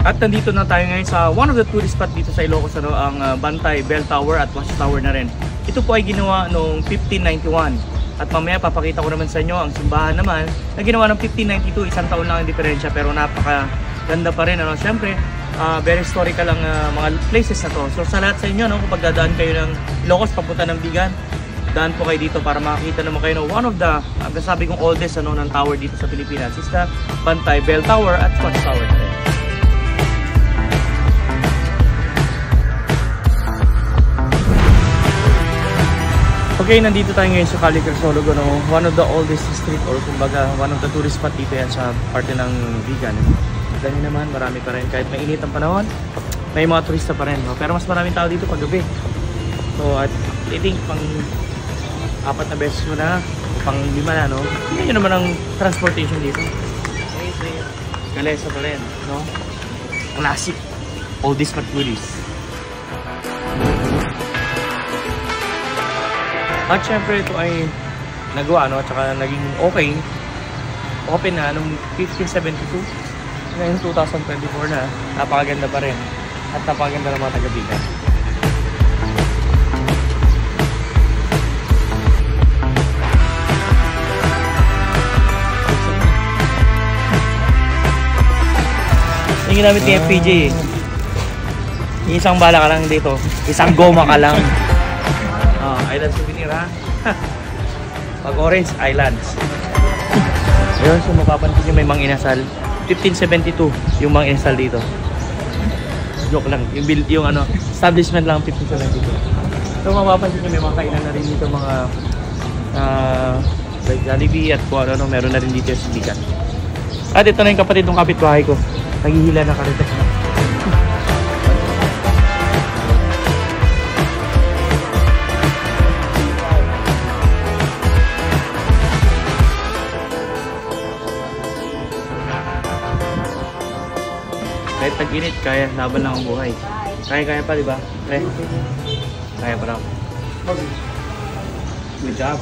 At nandito na tayo ngayon sa one of the tourist spot dito sa Ilocos, ang Bantay Bell Tower at Watch Tower na rin. Ito po ay ginawa noong 1591. At mamaya papakita ko naman sa inyo ang simbahan naman na ginawa noong 1592. Isang taon lang ang diferensya pero napakaganda pa rin. Siyempre, very historical ang mga places na to. So sa lahat sa inyo, kung pagdadaan kayo ng Ilocos papunta ng Vigan, daan po kayo dito para makakita naman kayo ng one of the, sabi kong oldest ng tower dito sa Pilipinas is the Bantay Bell Tower at Watch Tower. Okay, nandito tayo ngayon sa Calle Crisologo, one of the oldest street or kumbaga one of the tourist spot dito yan sa parte ng Vigan. Dahil naman, marami pa rin. Kahit mainit ang panahon, may mga turista pa rin. Pero mas maraming tao dito pag gabi. So, I think pang 4 na beses mo na, pang 5 na, Hindi nyo naman ang transportation dito. Kalesa pa rin, Classic. Oldest but goodies. At syempre ito ay nagawa, at saka naging okay. Open na noong 1572. Ngayon 2024 na, napakaganda pa rin. At napakaganda ng mga taga-Vigan. Yung ginamit ni FPJ Isang bala ka lang dito. Isang goma ka lang. Island souvenir ha. Pag orange, islands. Ayun, so mapapansin nyo may mga inasal. 1572 yung mga inasal dito. Joke lang. Yung establishment lang 1572. So mapapansin nyo may mga kainan na rin dito, mga like Jollibee at kung ano, meron na rin dito sa Vigan. At ito na yung kapatid ng kapitbahay ko. Naghihila na karito. Kahit tag-init, kaya, laban lang ang buhay. Kaya pa, di ba? Kaya pa lang. Good job.